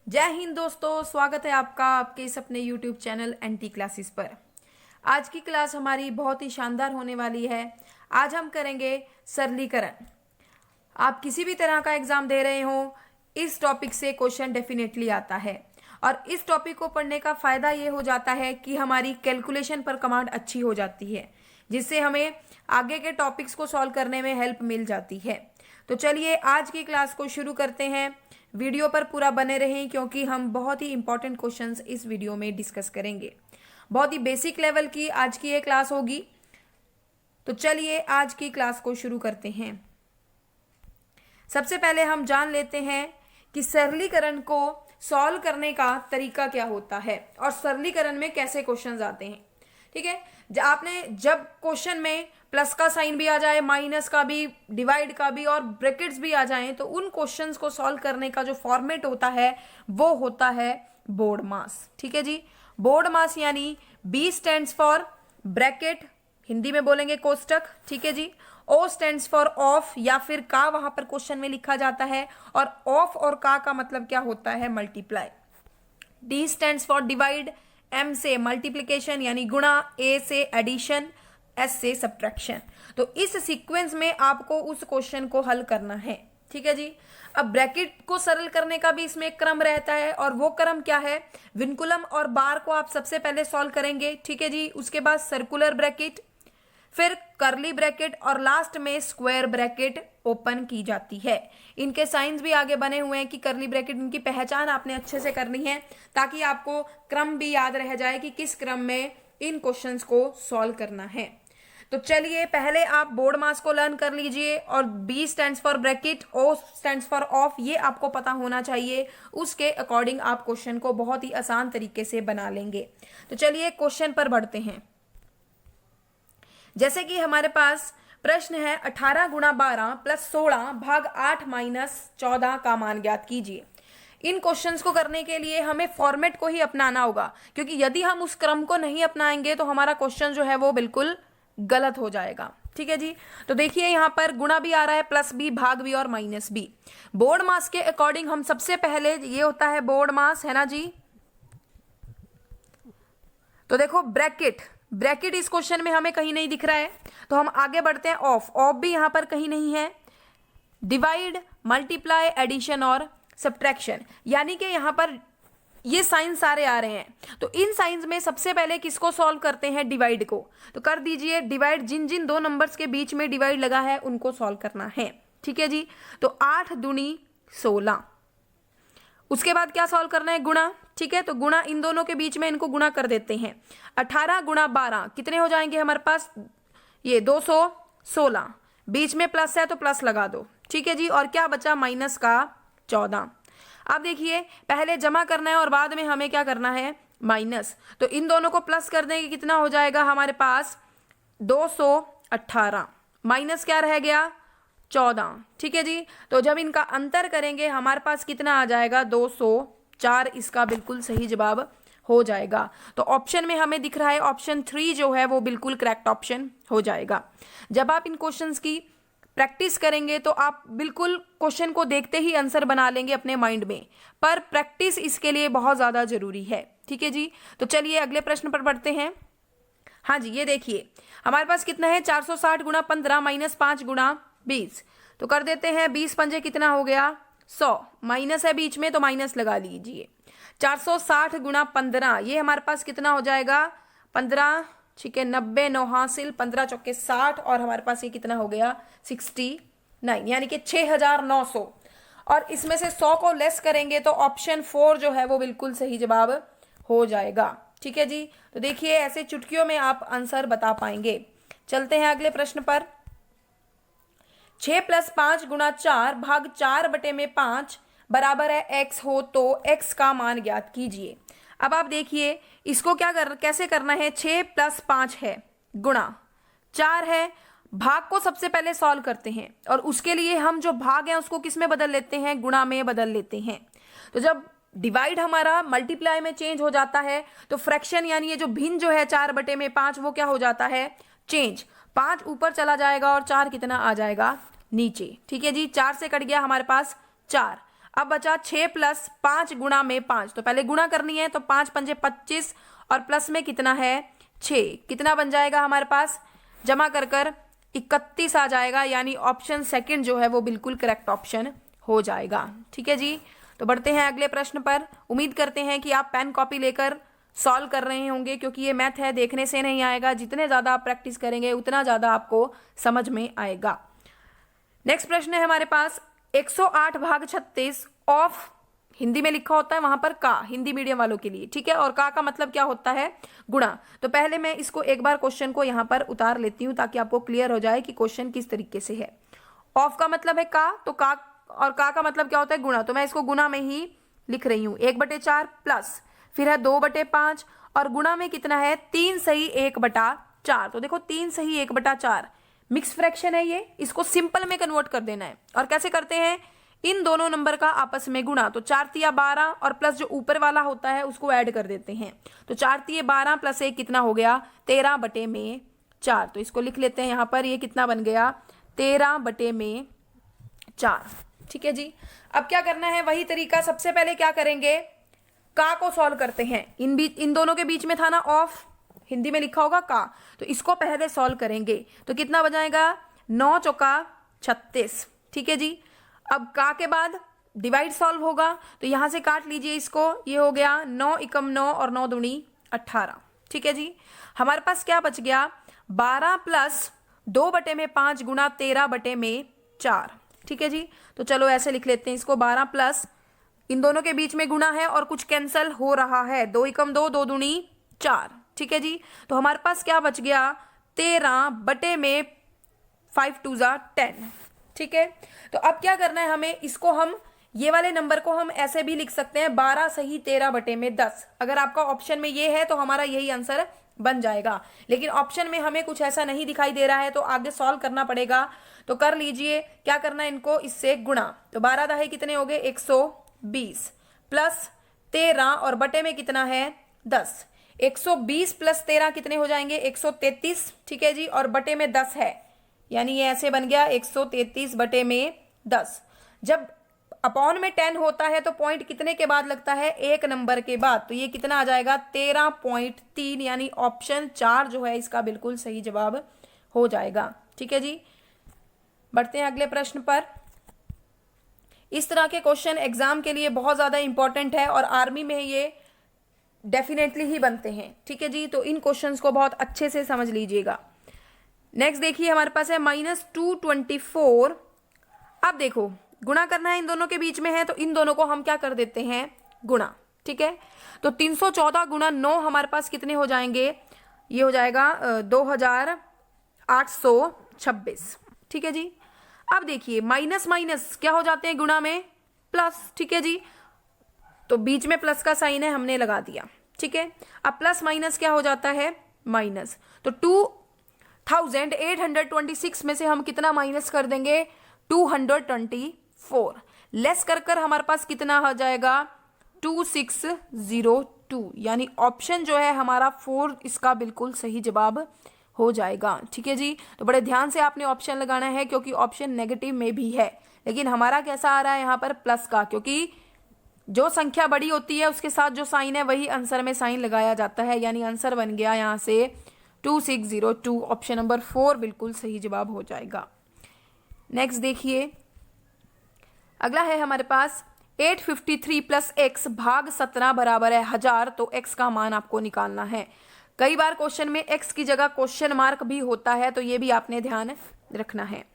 जय हिंद दोस्तों, स्वागत है आपका आपके इस अपने YouTube चैनल एनटी क्लासेस पर। आज की क्लास हमारी बहुत ही शानदार होने वाली है। आज हम करेंगे सरलीकरण। आप किसी भी तरह का एग्जाम दे रहे हो, इस टॉपिक से क्वेश्चन डेफिनेटली आता है और इस टॉपिक को पढ़ने का फायदा ये हो जाता है कि हमारी कैलकुलेशन पर कमांड अच्छी हो जाती है, जिससे हमें आगे के टॉपिक्स को सॉल्व करने में हेल्प मिल जाती है। तो चलिए आज की क्लास को शुरू करते हैं। वीडियो पर पूरा बने रहें क्योंकि हम बहुत ही इंपॉर्टेंट क्वेश्चंस इस वीडियो में डिस्कस करेंगे। बहुत ही बेसिक लेवल की आज की ये क्लास होगी। तो चलिए आज की क्लास को शुरू करते हैं। सबसे पहले हम जान लेते हैं कि सरलीकरण को सॉल्व करने का तरीका क्या होता है और सरलीकरण में कैसे क्वेश्चंस आते हैं। ठीक है, आपने जब क्वेश्चन में प्लस का साइन भी आ जाए, माइनस का भी, डिवाइड का भी और ब्रैकेट्स भी आ जाएं, तो उन क्वेश्चंस को सॉल्व करने का जो फॉर्मेट होता है वो होता है बोर्ड मास। ठीक है जी, बोर्ड मास यानी B stands for bracket, Hindi में बोलेंगे कोष्टक। ठीक है जी, ओ स्टैंड्स फॉर ऑफ या फिर का वहां पर क्वेश्चन में लिखा जाता है, और ऑफ और का मतलब क्या होता है, multiply. D stands for divide, M से मल्टीप्लिकेशन यानी गुणा, ए से एडिशन, एस से सब्ट्रैक्शन। तो इस सीक्वेंस में आपको उस क्वेश्चन को हल करना है। ठीक है जी, अब ब्रैकेट को सरल करने का भी इसमें एक क्रम रहता है और वो क्रम क्या है, विनकुलम और बार को आप सबसे पहले सॉल्व करेंगे। ठीक है जी, उसके बाद सर्कुलर ब्रैकेट, फिर करली ब्रैकेट और लास्ट में स्क्वायर ब्रैकेट ओपन की जाती है। इनके साइंस भी आगे बने हुए हैं कि करली ब्रैकेट, इनकी पहचान आपने अच्छे से करनी है ताकि आपको क्रम भी याद रह जाए कि किस क्रम में इन क्वेश्चंस को सॉल्व करना है। तो चलिए पहले आप बोर्ड मास को लर्न कर लीजिए और B stands for bracket, O stands for of, ये आपको पता होना चाहिए। उसके अकॉर्डिंग आप क्वेश्चन को बहुत ही आसान तरीके से बना लेंगे। तो चलिए क्वेश्चन पर बढ़ते हैं। जैसे कि हमारे पास प्रश्न है 18 गुणा 12 प्लस 16 भाग 8 माइनस 14 का मान ज्ञात कीजिए। इन क्वेश्चंस को करने के लिए हमें फॉर्मेट को ही अपनाना होगा, क्योंकि यदि हम उस क्रम को नहीं अपनाएंगे तो हमारा क्वेश्चन जो है वो बिल्कुल गलत हो जाएगा। ठीक है जी, तो देखिए यहाँ पर गुणा भी आ रहा है, प्लस भी, भाग भी और माइनस भी। बोर्ड मास के अकॉर्डिंग हम सबसे पहले, ये होता है बोर्ड मास, है ना जी। तो देखो ब्रैकेट, ब्रैकेट इस क्वेश्चन में हमें कहीं नहीं दिख रहा है, तो हम आगे बढ़ते हैं। ऑफ, ऑफ भी यहां पर कहीं नहीं है। डिवाइड, मल्टीप्लाई, एडिशन और सब्ट्रैक्शन, यानी कि यहां पर ये साइन सारे आ रहे हैं। तो इन साइंस में सबसे पहले किसको सॉल्व करते हैं, डिवाइड को। तो कर दीजिए डिवाइड, जिन जिन दो नंबर्स के बीच में डिवाइड लगा है उनको सॉल्व करना है। ठीक है जी, तो 8 दूनी 16। उसके बाद क्या सॉल्व करना है, गुणा। ठीक है, तो गुणा इन दोनों के बीच में, इनको गुणा कर देते हैं। 18 गुणा 12 कितने हो जाएंगे हमारे पास, ये 216। बीच में प्लस है तो प्लस लगा दो। ठीक है जी, और क्या बचा, माइनस का 14। अब देखिए पहले जमा करना है और बाद में हमें क्या करना है, माइनस। तो इन दोनों को प्लस कर देंगे, कितना हो जाएगा हमारे पास 218, माइनस क्या रह गया, 14। ठीक है जी, तो जब इनका अंतर करेंगे हमारे पास कितना आ जाएगा, 204। इसका बिल्कुल सही जवाब हो जाएगा। तो ऑप्शन में हमें दिख रहा है ऑप्शन 3 जो है वो बिल्कुल करेक्ट ऑप्शन हो जाएगा। जब आप इन क्वेश्चंस की प्रैक्टिस करेंगे तो आप बिल्कुल क्वेश्चन को देखते ही आंसर बना लेंगे अपने माइंड में, पर प्रैक्टिस इसके लिए बहुत ज्यादा जरूरी है। ठीक है जी, तो चलिए अगले प्रश्न पर बढ़ते हैं। हाँ जी, ये देखिए हमारे पास कितना है, 460 गुणा 15 माइनस 5 गुणा 20। तो कर देते हैं 20 पंजे कितना हो गया, 100। माइनस है बीच में तो माइनस लगा लीजिए। 460 गुणा 15, ये हमारे पास कितना हो जाएगा, 15, ठीक है, 90, 9 हासिल, 15 चौके 60, और हमारे पास ये कितना हो गया, 69, यानी कि 6900। और इसमें से 100 को लेस करेंगे तो ऑप्शन 4 जो है वो बिल्कुल सही जवाब हो जाएगा। ठीक है जी, तो देखिए ऐसे चुटकियों में आप आंसर बता पाएंगे। चलते हैं अगले प्रश्न पर। 6 प्लस 5 गुणा 4 भाग 4 बटे में 5 बराबर है x हो तो x का मान ज्ञात कीजिए। अब आप देखिए इसको कैसे करना है, 6 प्लस 5 है, गुणा 4 है, भाग को सबसे पहले सॉल्व करते हैं और उसके लिए हम जो भाग है उसको किस में बदल लेते हैं, गुणा में बदल लेते हैं। तो जब डिवाइड हमारा मल्टीप्लाई में चेंज हो जाता है तो फ्रैक्शन यानी ये जो भिन्न जो है 4 बटे में 5 वो क्या हो जाता है, चेंज। 5 ऊपर चला जाएगा और 4 कितना आ जाएगा, नीचे। ठीक है जी, 4 से कट गया हमारे पास 4। अब बचा 6 प्लस 5 गुणा में 5, तो पहले गुणा करनी है, तो 5 पंजे 25 और प्लस में कितना है 6, कितना बन जाएगा हमारे पास, जमा कर कर 31 आ जाएगा, यानी ऑप्शन सेकंड जो है वो बिल्कुल करेक्ट ऑप्शन हो जाएगा। ठीक है जी, तो बढ़ते हैं अगले प्रश्न पर। उम्मीद करते हैं कि आप पेन कॉपी लेकर सॉल्व कर रहे होंगे, क्योंकि ये मैथ है, देखने से नहीं आएगा, जितने ज़्यादा आप प्रैक्टिस करेंगे उतना ज़्यादा आपको समझ में आएगा। नेक्स्ट प्रश्न है हमारे पास 108 भाग 36 ऑफ, हिंदी में लिखा होता है वहां पर का, हिंदी मीडियम वालों के लिए, ठीक है, और का मतलब क्या होता है, गुणा। तो पहले मैं इसको एक बार क्वेश्चन को यहां पर उतार लेती हूं ताकि आपको क्लियर हो जाए कि क्वेश्चन किस तरीके से है। ऑफ का मतलब है का, तो का और का मतलब क्या होता है, गुणा, तो मैं इसको गुणा में ही लिख रही हूं, 1/4 प्लस फिर है 2/5 और गुणा में कितना है 3 सही 1/4। तो देखो 3 सही 1/4 मिक्स फ्रैक्शन है ये, इसको सिंपल में कन्वर्ट कर देना है। और कैसे करते हैं, इन दोनों नंबर का आपस में गुणा, तो 4 तिया 12 और प्लस जो ऊपर वाला होता है उसको ऐड कर देते हैं, तो 4 तिये 12 प्लस 1 कितना हो गया 13/4। तो इसको लिख लेते हैं यहाँ पर, ये कितना बन गया 13/4। ठीक है जी, अब क्या करना है, वही तरीका, सबसे पहले क्या करेंगे, का को सॉल्व करते हैं। इन दोनों के बीच में था ना ऑफ, हिंदी में लिखा होगा का, तो इसको पहले सॉल्व करेंगे, तो कितना बजाएगा 9 चौका 36। ठीक है जी, अब का के बाद डिवाइड सॉल्व होगा, तो यहां से काट लीजिए इसको, ये हो गया 9 एकम 9 और 9 दूनी 18। ठीक है जी, हमारे पास क्या बच गया 12 प्लस 2/5 गुणा 13/4। ठीक है जी, तो चलो ऐसे लिख लेते हैं इसको, 12 प्लस, इन दोनों के बीच में गुणा है और कुछ कैंसल हो रहा है, 2 एकम 2 2 दूनी 4। ठीक है जी, तो हमारे पास क्या बच गया 13/5 2 10। ठीक है, तो अब क्या करना है हमें, इसको हम ये वाले नंबर को हम ऐसे भी लिख सकते हैं 12 सही 13/10। अगर आपका ऑप्शन में ये है तो हमारा यही आंसर बन जाएगा, लेकिन ऑप्शन में हमें कुछ ऐसा नहीं दिखाई दे रहा है तो आगे सॉल्व करना पड़ेगा। तो कर लीजिए, क्या करना है, इनको इससे गुणा, तो 12 दहाई कितने हो गए 120 प्लस 13 और बटे में कितना है 10, 120 प्लस 13 कितने हो जाएंगे 133। ठीक है जी, और बटे में 10 है, यानी ये ऐसे बन गया 133/10। जब अपॉन में 10 होता है तो पॉइंट कितने के बाद लगता है, एक नंबर के बाद, तो ये कितना आ जाएगा 13.3, यानी ऑप्शन 4 जो है इसका बिल्कुल सही जवाब हो जाएगा। ठीक है जी, बढ़ते हैं अगले प्रश्न पर। इस तरह के क्वेश्चन एग्जाम के लिए बहुत ज्यादा इंपॉर्टेंट है और आर्मी में ये डेफिनेटली ही बनते हैं। ठीक है जी, तो इन क्वेश्चंस को बहुत अच्छे से समझ लीजिएगा। नेक्स्ट देखिए हमारे पास है -224। अब देखो गुणा करना है, इन दोनों के बीच में है, तो इन दोनों को हम क्या कर देते हैं गुणा। ठीक है, तो 314 गुणा 9 हमारे पास कितने हो जाएंगे, ये हो जाएगा 2826। ठीक है जी, अब देखिए माइनस माइनस क्या हो जाते हैं गुणा में प्लस। ठीक है जी, तो बीच में प्लस का साइन है, हमने लगा दिया। ठीक है, अब प्लस माइनस क्या हो जाता है माइनस, तो 2826 में से हम कितना माइनस कर देंगे 224, लेस कर कर हमारे पास कितना हो जाएगा 2602, यानी ऑप्शन जो है हमारा 4 इसका बिल्कुल सही जवाब हो जाएगा। ठीक है जी, तो बड़े ध्यान से आपने ऑप्शन लगाना है, क्योंकि ऑप्शन नेगेटिव में भी है, लेकिन हमारा कैसा आ रहा है यहाँ पर प्लस का, क्योंकि जो संख्या बड़ी होती है उसके साथ जो साइन है वही आंसर में साइन लगाया जाता है, यानी आंसर बन गया यहाँ से 2602, ऑप्शन नंबर 4 बिल्कुल सही जवाब हो जाएगा। नेक्स्ट देखिए, अगला है हमारे पास 853 प्लस x भाग 17 बराबर है 1000, तो x का मान आपको निकालना है। कई बार क्वेश्चन में x की जगह क्वेश्चन मार्क भी होता है, तो ये भी आपने ध्यान रखना है।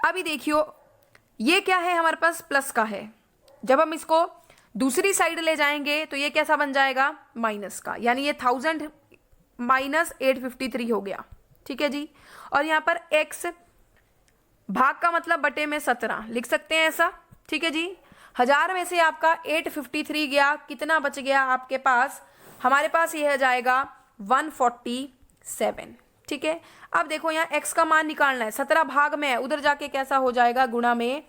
अभी देखियो, ये क्या है हमारे पास प्लस का है, जब हम इसको दूसरी साइड ले जाएंगे तो ये कैसा बन जाएगा माइनस का, यानी ये 1000 माइनस 853 हो गया। ठीक है जी, और यहाँ पर x भाग का मतलब बटे में 17 लिख सकते हैं ऐसा। ठीक है जी, 1000 में से आपका 853 गया, कितना बच गया आपके पास, हमारे पास ये आ जाएगा 147। ठीक है, अब देखो यहाँ x का मान निकालना है, 17 भाग में है, उधर जाके कैसा हो जाएगा गुणा में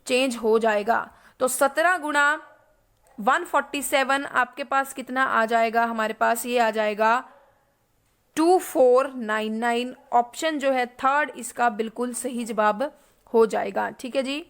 चेंज हो जाएगा, तो 17 गुणा 147 आपके पास कितना आ जाएगा, हमारे पास ये आ जाएगा 2499, ऑप्शन जो है थर्ड इसका बिल्कुल सही जवाब हो जाएगा। ठीक है जी,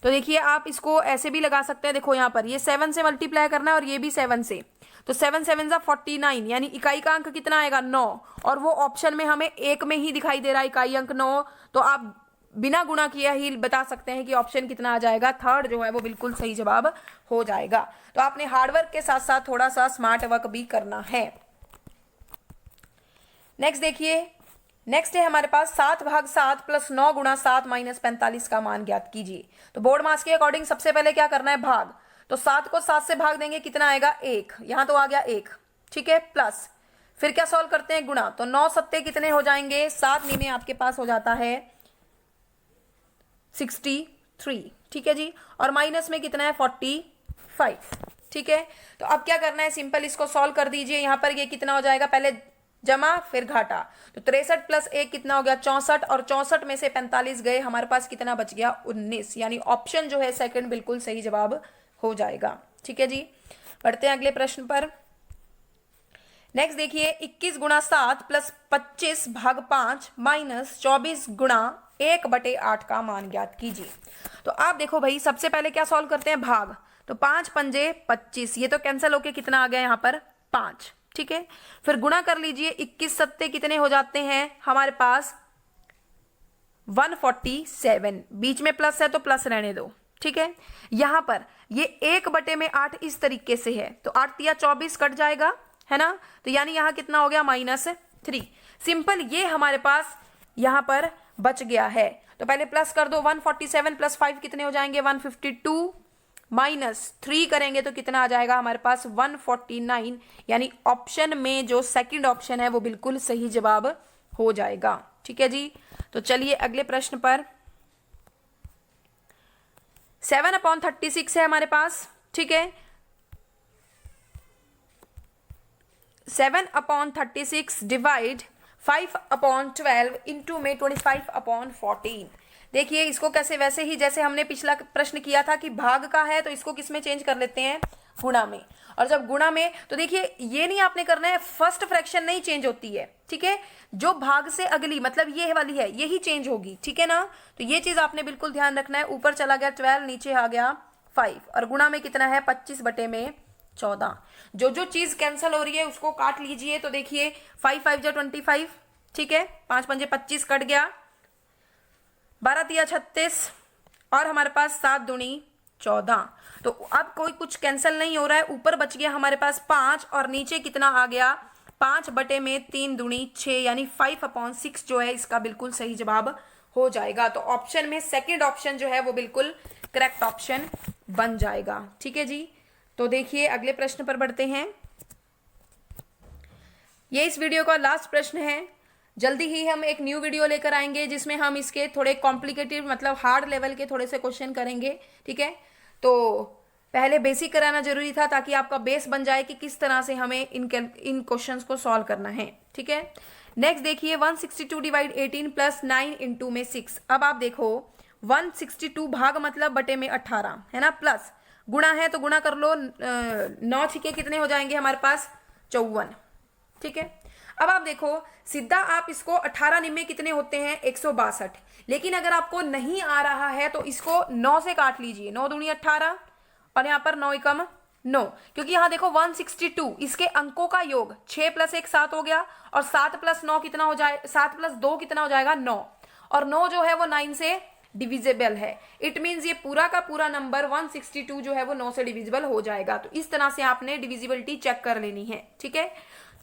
तो देखिए आप इसको ऐसे भी लगा सकते हैं, देखो यहाँ पर ये 7 से मल्टीप्लाई करना है और ये भी 7 से, तो 7 7 जा 49, यानी इकाई का अंक कितना आएगा 9, और वो ऑप्शन में हमें एक में ही दिखाई दे रहा है इकाई अंक 9, तो आप बिना गुणा किया ही बता सकते हैं कि ऑप्शन कितना आ जाएगा, थर्ड जो है वो बिल्कुल सही जवाब हो जाएगा। तो आपने हार्डवर्क के साथ साथ थोड़ा सा स्मार्ट वर्क भी करना है। नेक्स्ट देखिए, नेक्स्ट है हमारे पास 7/7 + 9 × 7 - 45 का मान ज्ञात कीजिए। तो बोर्ड मास के अकॉर्डिंग सबसे पहले क्या करना है, भाग। तो 7 को 7 से भाग देंगे, कितना आएगा 1, यहां तो आ गया 1, ठीक है, प्लस फिर क्या सॉल्व करते हैं, गुणा। तो 9 सत्ते कितने हो जाएंगे, 7 में आपके पास हो जाता है 63, ठीक है जी, और माइनस में कितना है 45, ठीक है। तो अब क्या करना है, सिंपल इसको सॉल्व कर दीजिए। यहां पर ये कितना हो जाएगा, पहले जमा फिर घाटा, तो 63 + 1 कितना हो गया 64, और 64 में से 45 गए, हमारे पास कितना बच गया 19, यानी ऑप्शन जो है सेकंड बिल्कुल सही जवाब हो जाएगा, ठीक है जी। बढ़ते हैं अगले प्रश्न पर। नेक्स्ट देखिए, 21 × 7 + 25/5 - 24 × 1/8 का मान ज्ञात कीजिए। तो आप देखो भाई, सबसे पहले क्या सॉल्व करते हैं, भाग। तो 5 पंजे 25, ये तो कैंसिल होके कितना आ गया यहाँ पर 5, ठीक है। फिर गुणा कर लीजिए, 21 सत्ते कितने हो जाते हैं हमारे पास 147, बीच में प्लस है तो प्लस रहने दो, ठीक है। यहां पर ये 1/8 इस तरीके से है, तो 8 × 24 कट जाएगा, है ना, तो यानी यहां कितना हो गया -3। सिंपल, ये हमारे पास यहां पर बच गया है। तो पहले प्लस कर दो, 147 + 5 कितने हो जाएंगे 152, -3 करेंगे तो कितना आ जाएगा हमारे पास 149, यानी ऑप्शन में जो सेकंड ऑप्शन है वो बिल्कुल सही जवाब हो जाएगा, ठीक है जी। तो चलिए अगले प्रश्न पर। 7/36 है हमारे पास, ठीक है। 7/36 डिवाइड 5/12 इंटू में 25/14। देखिए इसको कैसे, वैसे ही जैसे हमने पिछला प्रश्न किया था कि भाग का है तो इसको किस में चेंज कर लेते हैं, गुणा में। और जब गुणा में, तो देखिए ये नहीं आपने करना है, फर्स्ट फ्रैक्शन नहीं चेंज होती है, ठीक है, जो भाग से अगली मतलब ये वाली है यही चेंज होगी, ठीक है ना। तो ये चीज आपने बिल्कुल ध्यान रखना है। ऊपर चला गया 12, नीचे आ गया 5, और गुणा में कितना है 25/14। जो चीज कैंसिल हो रही है उसको काट लीजिए। तो देखिए 5 5 जा 25, ठीक है, 5 पंजे 25 कट गया, 12 तिया 36, और हमारे पास 7 दूनी 14। तो अब कोई कुछ कैंसिल नहीं हो रहा है, ऊपर बच गया हमारे पास 5, और नीचे कितना आ गया 5/3 दूनी 6, यानी 5/6 जो है इसका बिल्कुल सही जवाब हो जाएगा। तो ऑप्शन में सेकंड ऑप्शन जो है वो बिल्कुल करेक्ट ऑप्शन बन जाएगा, ठीक है जी। तो देखिए अगले प्रश्न पर बढ़ते हैं। ये इस वीडियो का लास्ट प्रश्न है। जल्दी ही हम एक न्यू वीडियो लेकर आएंगे जिसमें हम इसके थोड़े कॉम्प्लिकेटेड मतलब हार्ड लेवल के थोड़े से क्वेश्चन करेंगे, ठीक है। तो पहले बेसिक कराना जरूरी था ताकि आपका बेस बन जाए कि किस तरह से हमें इन क्वेश्चंस को सॉल्व करना है, ठीक है। नेक्स्ट देखिए 162 डिवाइड 18 + 9 इंटू में 6। अब आप देखो 162 भाग मतलब बटे में 18 है ना, प्लस गुणा है तो गुणा कर लो, 9 छिके कितने हो जाएंगे हमारे पास 54, ठीक है। अब आप देखो सीधा आप इसको 18 निम्मे कितने होते हैं 162, लेकिन अगर आपको नहीं आ रहा है तो इसको 9 से काट लीजिए, 9 दूनी 18, और यहाँ पर 9 एकम 9, क्योंकि यहाँ देखो 162 इसके अंकों का योग 6 + 1 7 हो गया, और 7 + 9 कितना हो जाए, 7 + 2 कितना हो जाएगा 9, और 9 जो है वो 9 से डिविजिबल है। इट मीन्स ये पूरा का पूरा नंबर 162 जो है वो 9 से डिविजिबल हो जाएगा। तो इस तरह से आपने डिविजिबिलिटी चेक कर लेनी है, ठीक है।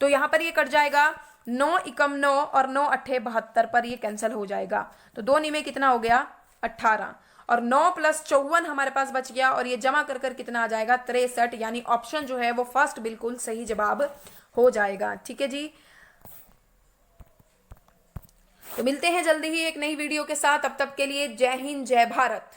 तो यहां पर ये कट जाएगा 9 एकम 9, और 9 अट्ठे 72 पर ये कैंसिल हो जाएगा। तो 2 में कितना हो गया 18, और 9 + 54 हमारे पास बच गया, और ये जमा कर कितना आ जाएगा 63, यानी ऑप्शन जो है वो फर्स्ट बिल्कुल सही जवाब हो जाएगा, ठीक है जी। तो मिलते हैं जल्दी ही एक नई वीडियो के साथ, तब तक के लिए जय हिंद जय भारत।